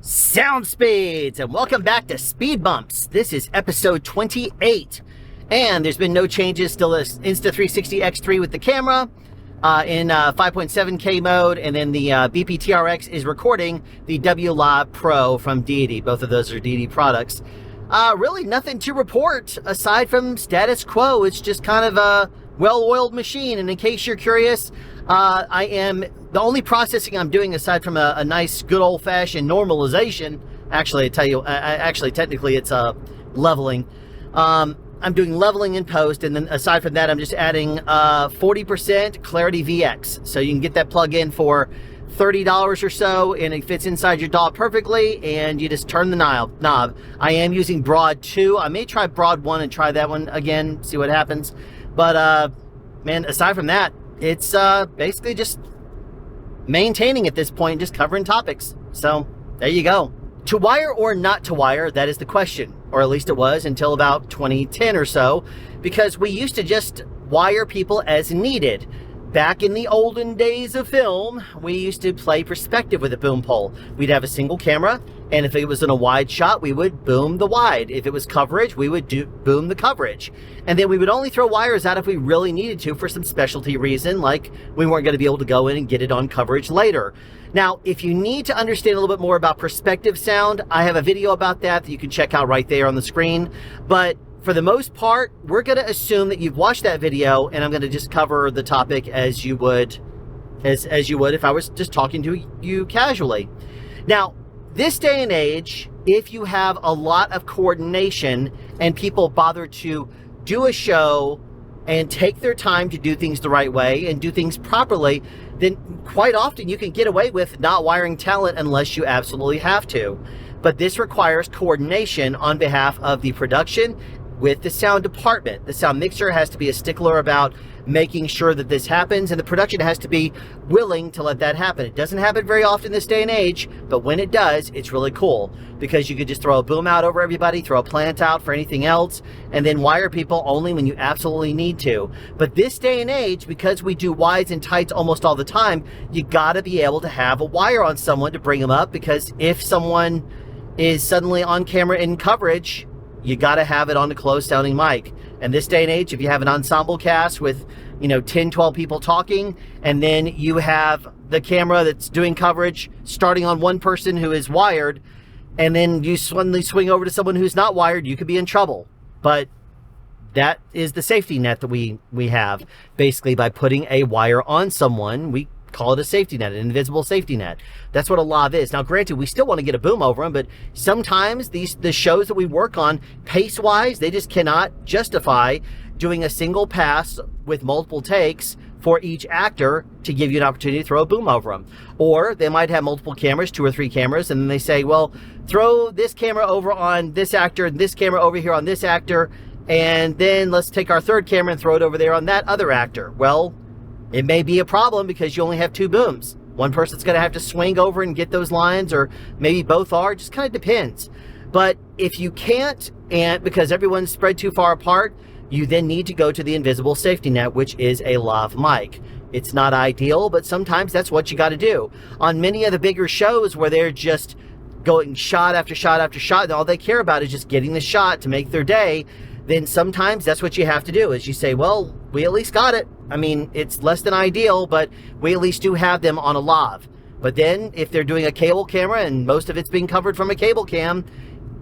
Sound speeds, and welcome back to Speed Bumps. This is episode 28, and there's been no changes. Still this Insta360 X3 with the camera in 5.7K mode, and then the BPTRX is recording the W Live Pro from Deity. Both of those are Deity products. Really nothing to report aside from status quo. It's just kind of a well-oiled machine, and in case you're curious, the only processing I'm doing aside from a nice good old-fashioned normalization, actually technically it's leveling. I'm doing leveling in post, and then aside from that I'm just adding 40% Clarity VX, so you can get that plug-in for $30 or so, and it fits inside your DAW perfectly, and you just turn the knob. I am using Broad 2. I may try Broad 1 and try that one again, see what happens. But, man, aside from that, it's basically just maintaining at this point, just covering topics. So, there you go. To wire or not to wire, that is the question. Or at least it was until about 2010 or so, because we used to just wire people as needed. Back in the olden days of film, we used to play perspective with a boom pole. We'd have a single camera, and if it was in a wide shot, we would boom the wide. If it was coverage, we would boom the coverage. And then we would only throw wires out if we really needed to for some specialty reason, like we weren't going to be able to go in and get it on coverage later. Now, if you need to understand a little bit more about perspective sound, I have a video about that you can check out right there on the screen. But for the most part, we're going to assume that you've watched that video, and I'm going to just cover the topic as you would if I was just talking to you casually. Now, this day and age, if you have a lot of coordination and people bother to do a show and take their time to do things the right way and do things properly, then quite often you can get away with not wiring talent unless you absolutely have to. But this requires coordination on behalf of the production with the sound department. The sound mixer has to be a stickler about making sure that this happens, and the production has to be willing to let that happen. It doesn't happen very often this day and age, but when it does, it's really cool, because you could just throw a boom out over everybody, throw a plant out for anything else, and then wire people only when you absolutely need to. But this day and age, because we do wides and tights almost all the time, you gotta be able to have a wire on someone to bring them up, because if someone is suddenly on camera in coverage, you got to have it on a closed sounding mic. And this day and age, if you have an ensemble cast with, 10, 12 people talking, and then you have the camera that's doing coverage starting on one person who is wired, and then you suddenly swing over to someone who's not wired, you could be in trouble. But that is the safety net that we have. Basically, by putting a wire on someone, we call it a safety net, an invisible safety net. That's what a lav is. Now, granted, we still want to get a boom over them, but sometimes the shows that we work on, pace-wise, they just cannot justify doing a single pass with multiple takes for each actor to give you an opportunity to throw a boom over them. Or they might have multiple cameras, 2 or 3 cameras, and then they say, well, throw this camera over on this actor, and this camera over here on this actor, and then let's take our third camera and throw it over there on that other actor. Well, it may be a problem because you only have 2 booms. One person's going to have to swing over and get those lines, or maybe both are. It just kind of depends. But if you can't, and because everyone's spread too far apart, you then need to go to the invisible safety net, which is a lav mic. It's not ideal, but sometimes that's what you got to do. On many of the bigger shows where they're just going shot after shot after shot, and all they care about is just getting the shot to make their day, then sometimes that's what you have to do, is you say, well, we at least got it. I mean, it's less than ideal, but we at least do have them on a lav. But then if they're doing a cable camera and most of it's being covered from a cable cam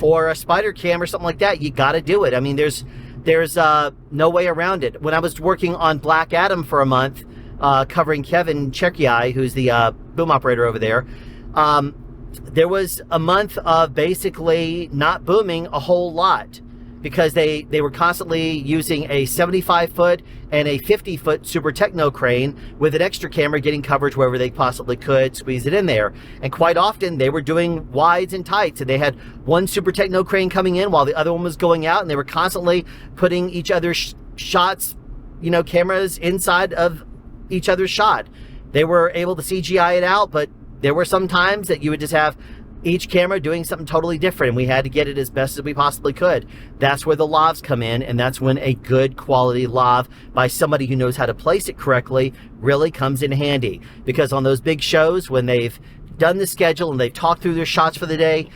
or a spider cam or something like that, you got to do it. I mean, there's no way around it. When I was working on Black Adam for a month, covering Kevin Cherkiai, who's the boom operator over there, there was a month of basically not booming a whole lot, because they were constantly using a 75-foot and a 50-foot Super Techno crane with an extra camera getting coverage wherever they possibly could squeeze it in there. And quite often they were doing wides and tights, and they had one Super Techno crane coming in while the other one was going out, and they were constantly putting each other's shots, cameras inside of each other's shot. They were able to CGI it out, but there were some times that you would just have each camera doing something totally different, and we had to get it as best as we possibly could. That's where the lavs come in, and that's when a good quality lav by somebody who knows how to place it correctly really comes in handy. Because on those big shows, when they've done the schedule and they've talked through their shots for the day,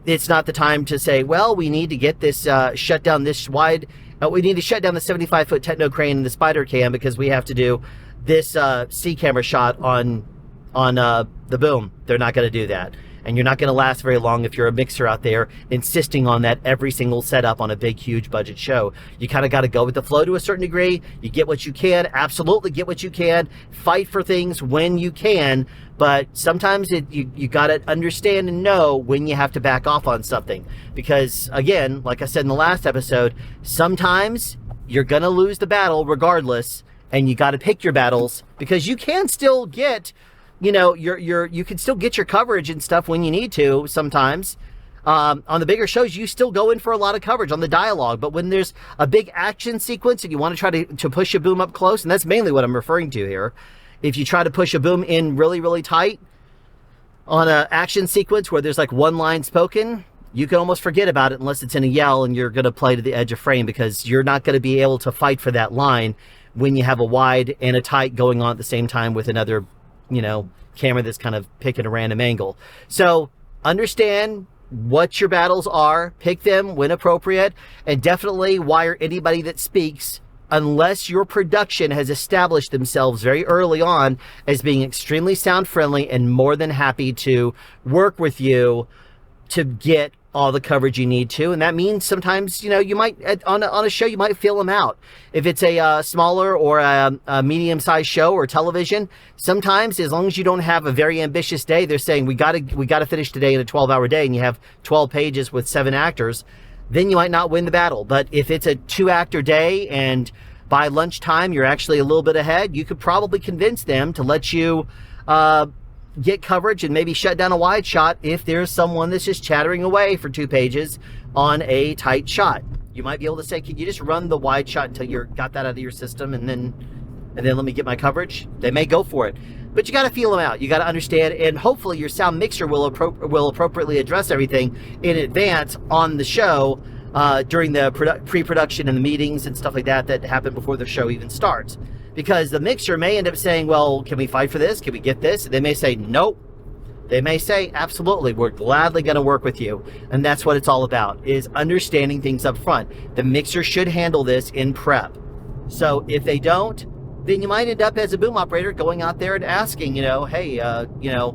it's not the time to say, well, we need to get this shut down this wide. We need to shut down the 75-foot techno crane and the spider cam because we have to do this C camera shot on the boom. They're not going to do that. And you're not going to last very long if you're a mixer out there insisting on that every single setup on a big, huge budget show. You kind of got to go with the flow to a certain degree. You get what you can. Absolutely get what you can. Fight for things when you can. But sometimes you got to understand and know when you have to back off on something. Because, again, like I said in the last episode, sometimes you're going to lose the battle regardless. And you got to pick your battles because you can still get... you know, you can still get your coverage and stuff when you need to sometimes. On the bigger shows, you still go in for a lot of coverage on the dialogue. But when there's a big action sequence and you want to try to push a boom up close, and that's mainly what I'm referring to here. If you try to push a boom in really, really tight on an action sequence where there's like one line spoken, you can almost forget about it unless it's in a yell and you're going to play to the edge of frame because you're not going to be able to fight for that line when you have a wide and a tight going on at the same time with another, you know, camera that's kind of picking a random angle. So understand what your battles are, pick them when appropriate, and definitely wire anybody that speaks unless your production has established themselves very early on as being extremely sound friendly and more than happy to work with you to get all the coverage you need to. And that means sometimes, you know, you might, on a show, you might feel them out. If it's a smaller or a medium-sized show or television, sometimes, as long as you don't have a very ambitious day, they're saying, we gotta finish today in a 12-hour day, and you have 12 pages with 7 actors, then you might not win the battle. But if it's a 2-actor day, and by lunchtime, you're actually a little bit ahead, you could probably convince them to let you get coverage and maybe shut down a wide shot if there's someone that's just chattering away for 2 pages on a tight shot. You might be able to say, can you just run the wide shot until you're got that out of your system and then let me get my coverage? They may go for it. But you got to feel them out. You got to understand, and hopefully your sound mixer will appropriately address everything in advance on the show during the pre-production and the meetings and stuff like that happen before the show even starts. Because the mixer may end up saying, well, can we fight for this? Can we get this? And they may say, nope. They may say, absolutely, we're gladly going to work with you. And that's what it's all about, is understanding things up front. The mixer should handle this in prep. So if they don't, then you might end up as a boom operator going out there and asking, you know, hey, you know,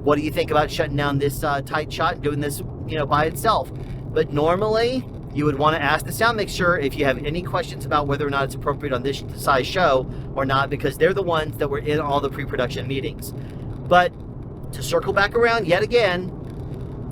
what do you think about shutting down this tight shot and doing this, you know, by itself? But normally, you would want to ask the sound mixer if you have any questions about whether or not it's appropriate on this size show or not, because they're the ones that were in all the pre-production meetings. But to circle back around yet again,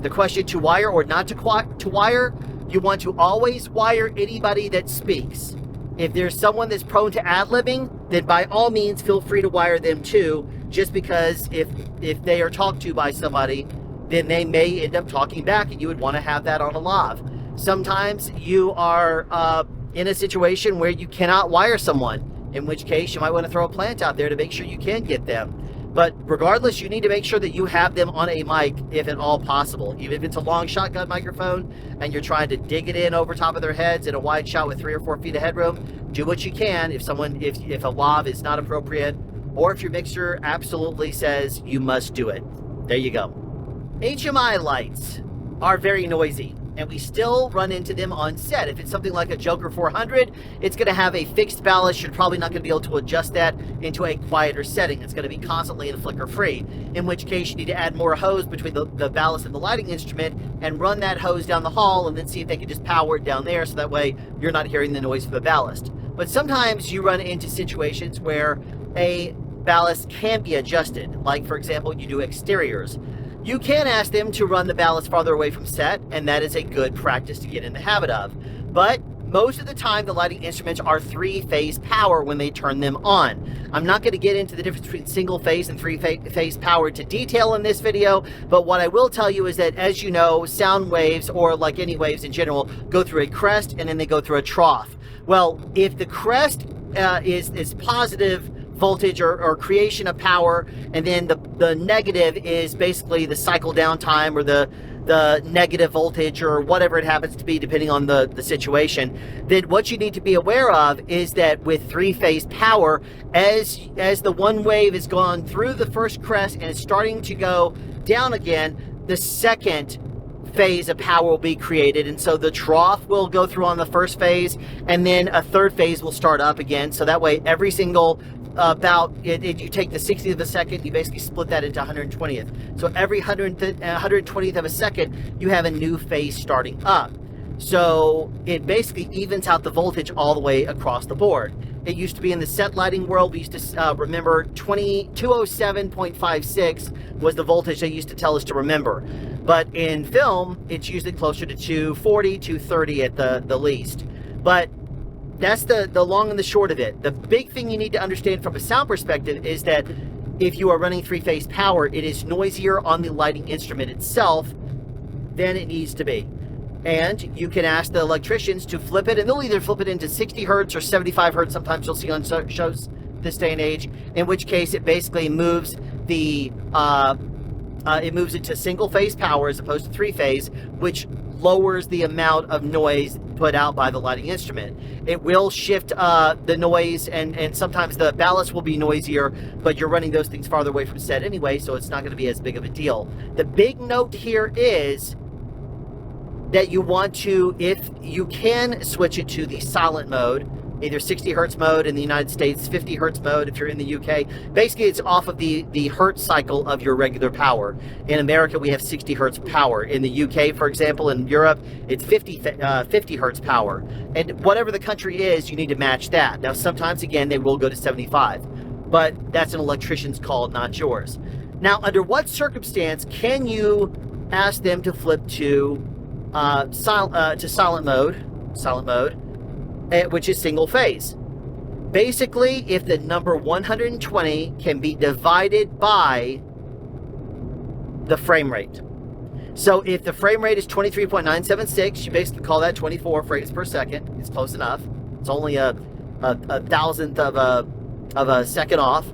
the question to wire or not to wire, you want to always wire anybody that speaks. If there's someone that's prone to ad-libbing, then by all means feel free to wire them too, just because if they are talked to by somebody, then they may end up talking back, and you would want to have that on a lav. Sometimes you are in a situation where you cannot wire someone, in which case you might want to throw a plant out there to make sure you can get them. But regardless, you need to make sure that you have them on a mic if at all possible. Even if it's a long shotgun microphone and you're trying to dig it in over top of their heads in a wide shot with 3 or 4 feet of headroom, do what you can. If a lav is not appropriate, or if your mixer absolutely says you must do it. There you go. HMI lights are very noisy, and we still run into them on set. If it's something like a Joker 400, it's going to have a fixed ballast. You're probably not going to be able to adjust that into a quieter setting. It's going to be constantly in flicker free, in which case you need to add more hose between the ballast and the lighting instrument and run that hose down the hall and then see if they can just power it down there, so that way you're not hearing the noise from the ballast. But sometimes you run into situations where a ballast can be adjusted. Like, for example, you do exteriors. You can ask them to run the ballast farther away from set, and that is a good practice to get in the habit of. But most of the time, the lighting instruments are 3-phase power when they turn them on. I'm not going to get into the difference between single-phase and 3-phase power to detail in this video, but what I will tell you is that, as you know, sound waves, or like any waves in general, go through a crest and then they go through a trough. Well, if the crest is positive voltage or creation of power, and then the negative is basically the cycle downtime or the the negative voltage or whatever it happens to be, depending on the situation, then what you need to be aware of is that with three-phase power, as the one wave has gone through the first crest and it's starting to go down again, the second phase of power will be created, and so the trough will go through on the first phase, and then a third phase will start up again. So that way, every single you take the 60th of a second, you basically split that into 120th. So every 120th of a second, you have a new phase starting up. So it basically evens out the voltage all the way across the board. It used to be in the set lighting world, we used to remember 207.56 was the voltage they used to tell us to remember. But in film, it's usually closer to 240, 230 at the least. But that's the long and the short of it. The big thing you need to understand from a sound perspective is that if you are running three-phase power, it is noisier on the lighting instrument itself than it needs to be. And you can ask the electricians to flip it, and they'll either flip it into 60 hertz or 75 hertz. Sometimes you'll see on shows this day and age, in which case it basically moves it moves it to single-phase power as opposed to three-phase, which lowers the amount of noise put out by the lighting instrument. It will shift the noise, and sometimes the ballast will be noisier, but you're running those things farther away from set anyway, so it's not going to be as big of a deal. The big note here is that you want to, if you can, switch it to the silent mode, either 60 hertz mode in the United States, 50 hertz mode if you're in the UK. Basically, it's off of the hertz cycle of your regular power. In America, we have 60 hertz power. In the UK, for example, in Europe, it's 50 hertz power. And whatever the country is, you need to match that. Now, sometimes, again, they will go to 75. But that's an electrician's call, not yours. Now, under what circumstance can you ask them to flip to silent mode, which is single phase? Basically, if the number 120 can be divided by the frame rate. So if the frame rate is 23.976, you basically call that 24 frames per second. It's close enough. It's only a thousandth of a second off.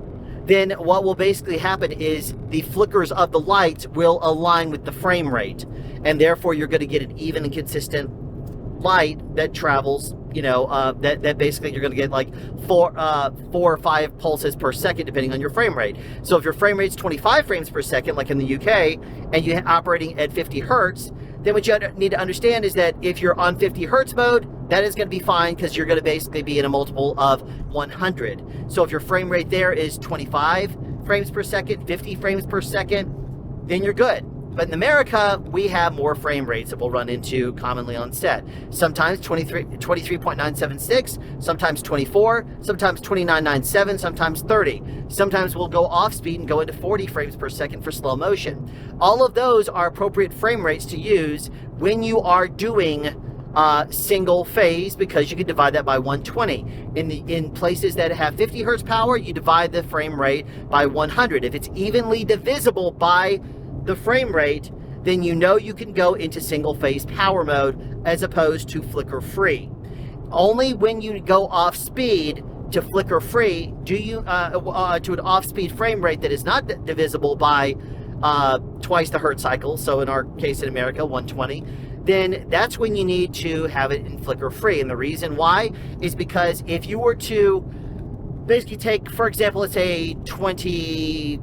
Then what will basically happen is the flickers of the lights will align with the frame rate, and therefore you're going to get an even and consistent light that travels, that basically you're going to get like 4 or 5 pulses per second depending on your frame rate. So if your frame rate's 25 frames per second, like in the UK, and you're operating at 50 hertz, then what you need to understand is that if you're on 50 hertz mode, that is going to be fine because you're going to basically be in a multiple of 100. So if your frame rate there is 25 frames per second, 50 frames per second, then you're good. But in America, we have more frame rates that we'll run into commonly on set. Sometimes 23.976, sometimes 24, sometimes 29.97, sometimes 30. Sometimes we'll go off speed and go into 40 frames per second for slow motion. All of those are appropriate frame rates to use when you are doing single phase, because you can divide that by 120. In places that have 50 hertz power, you divide the frame rate by 100. If it's evenly divisible by the frame rate, then you know you can go into single phase power mode as opposed to flicker free. Only when you go off speed to flicker free do you to an off speed frame rate that is not divisible by twice the hertz cycle, so in our case in America 120, then that's when you need to have it in flicker free. And the reason why is because if you were to basically take, for example, let's say 22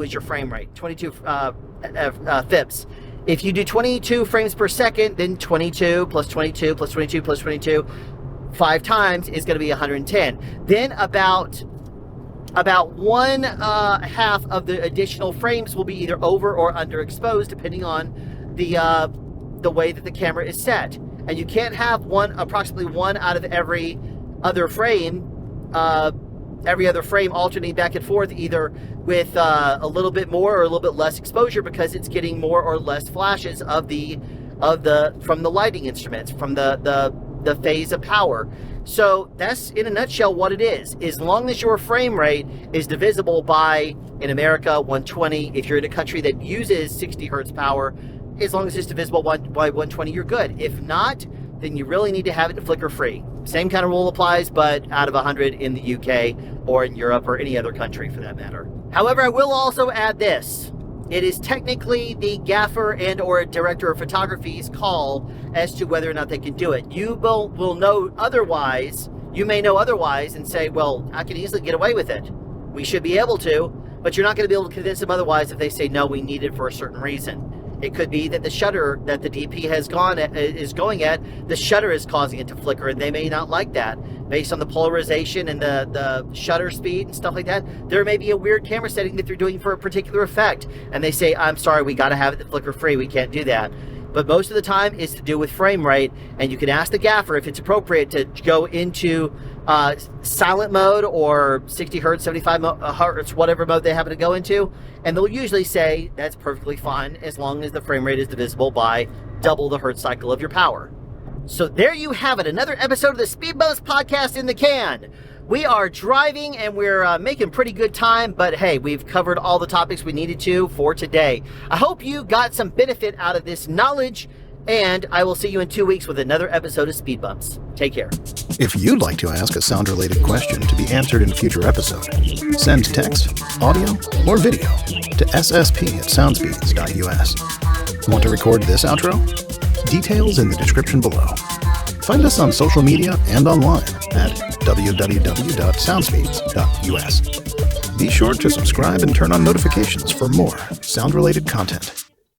is your frame rate, 22 FIPS. If you do 22 frames per second, then 22 plus 22 plus 22 plus 22 5 times is going to be 110. Then about one half of the additional frames will be either over or underexposed, depending on the way that the camera is set. And you can't have approximately one out of every other frame alternating back and forth, either with a little bit more or a little bit less exposure, because it's getting more or less flashes from the lighting instruments, from the phase of power. So that's in a nutshell what it is. As long as your frame rate is divisible by, in America, 120, if you're in a country that uses 60 hertz power, as long as it's divisible by 120, you're good. If not, then you really need to have it flicker free. Same kind of rule applies, but out of 100 in the UK or in Europe or any other country for that matter. However, I will also add this. it is technically the gaffer and or director of photography's call as to whether or not they can do it. You will know otherwise. You may know otherwise and say, well, I can easily get away with it. We should be able to, but you're not going to be able to convince them otherwise if they say, no, we need it for a certain reason. It could be that the shutter that the DP is going at, the shutter is causing it to flicker, and they may not like that. Based on the polarization and the shutter speed and stuff like that, there may be a weird camera setting that they're doing for a particular effect. And they say, I'm sorry, we got to have it flicker free. We can't do that. But most of the time it's to do with frame rate, and you can ask the gaffer if it's appropriate to go into silent mode or 60 hertz, 75 hertz, whatever mode they happen to go into, and they'll usually say that's perfectly fine as long as the frame rate is divisible by double the hertz cycle of your power. So there you have it, another episode of the Speed Bumps podcast in the can. We are driving and we're making pretty good time, but hey, we've covered all the topics we needed to for today. I hope you got some benefit out of this knowledge, and I will see you in 2 weeks with another episode of Speed Bumps. Take care. If you'd like to ask a sound-related question to be answered in a future episode, send text, audio, or video to ssp@soundspeeds.us. Want to record this outro? Details in the description below. Find us on social media and online at www.soundspeeds.us. Be sure to subscribe and turn on notifications for more sound-related content.